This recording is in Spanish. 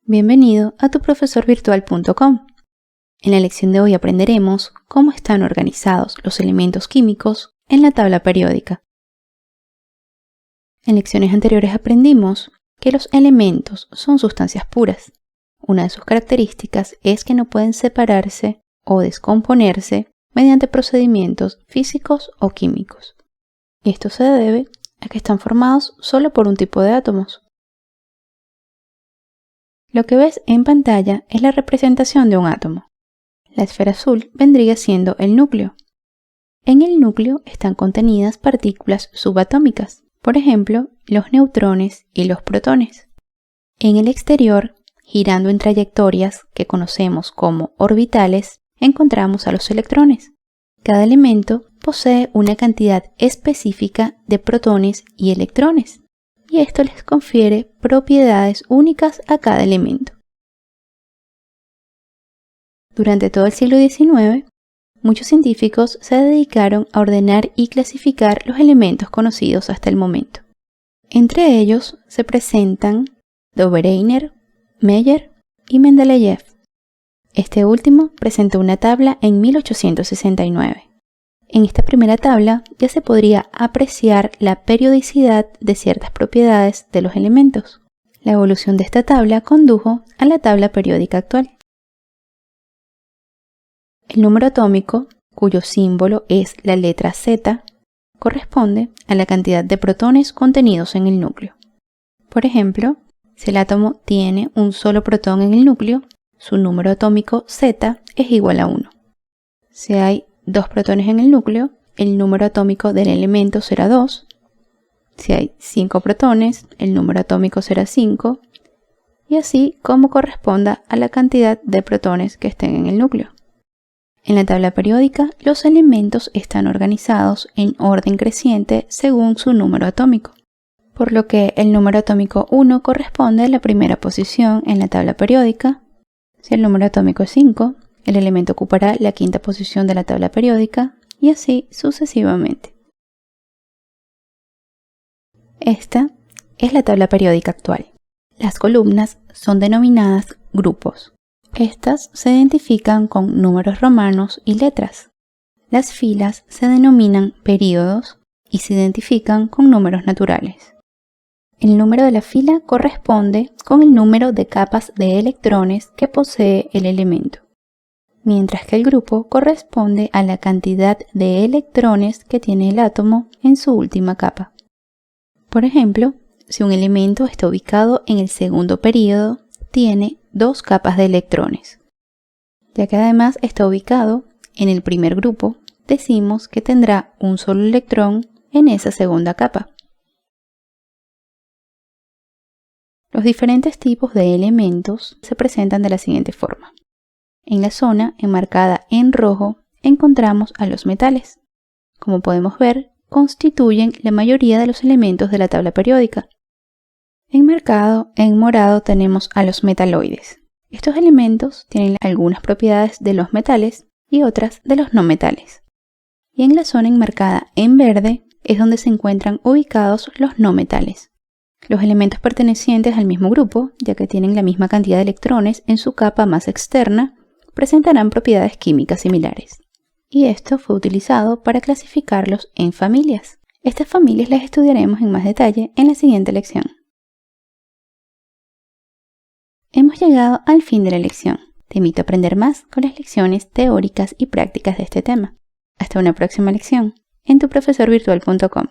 Bienvenido a tuprofesorvirtual.com. En la lección de hoy aprenderemos cómo están organizados los elementos químicos en la tabla periódica. En lecciones anteriores aprendimos que los elementos son sustancias puras. Una de sus características es que no pueden separarse o descomponerse mediante procedimientos físicos o químicos. Y esto se debe a que están formados solo por un tipo de átomos. Lo que ves en pantalla es la representación de un átomo. La esfera azul vendría siendo el núcleo. En el núcleo están contenidas partículas subatómicas, por ejemplo, los neutrones y los protones. En el exterior, girando en trayectorias que conocemos como orbitales, encontramos a los electrones. Cada elemento posee una cantidad específica de protones y electrones, y esto les confiere propiedades únicas a cada elemento. Durante todo el siglo XIX, muchos científicos se dedicaron a ordenar y clasificar los elementos conocidos hasta el momento. Entre ellos se presentan Dobereiner, Meyer y Mendeleev. Este último presentó una tabla en 1869. En esta primera tabla ya se podría apreciar la periodicidad de ciertas propiedades de los elementos. La evolución de esta tabla condujo a la tabla periódica actual. El número atómico, cuyo símbolo es la letra Z, corresponde a la cantidad de protones contenidos en el núcleo. Por ejemplo, si el átomo tiene un solo protón en el núcleo, su número atómico Z es igual a 1. Si hay 2 protones en el núcleo, el número atómico del elemento será 2. Si hay 5 protones, el número atómico será 5, y así como corresponda a la cantidad de protones que estén en el núcleo. En la tabla periódica, los elementos están organizados en orden creciente según su número atómico, por lo que el número atómico 1 corresponde a la primera posición en la tabla periódica. Si el número atómico es 5, el elemento ocupará la quinta posición de la tabla periódica, y así sucesivamente. Esta es la tabla periódica actual. Las columnas son denominadas grupos. Estas se identifican con números romanos y letras. Las filas se denominan períodos y se identifican con números naturales. El número de la fila corresponde con el número de capas de electrones que posee el elemento, mientras que el grupo corresponde a la cantidad de electrones que tiene el átomo en su última capa. Por ejemplo, si un elemento está ubicado en el segundo período, tiene 2 capas de electrones. Ya que además está ubicado en el primer grupo, decimos que tendrá un solo electrón en esa segunda capa. Los diferentes tipos de elementos se presentan de la siguiente forma. En la zona enmarcada en rojo encontramos a los metales. Como podemos ver, constituyen la mayoría de los elementos de la tabla periódica. Enmarcado en morado tenemos a los metaloides. Estos elementos tienen algunas propiedades de los metales y otras de los no metales. Y en la zona enmarcada en verde es donde se encuentran ubicados los no metales. Los elementos pertenecientes al mismo grupo, ya que tienen la misma cantidad de electrones en su capa más externa, presentarán propiedades químicas similares. Y esto fue utilizado para clasificarlos en familias. Estas familias las estudiaremos en más detalle en la siguiente lección. Hemos llegado al fin de la lección. Te invito a aprender más con las lecciones teóricas y prácticas de este tema. Hasta una próxima lección en tuprofesorvirtual.com.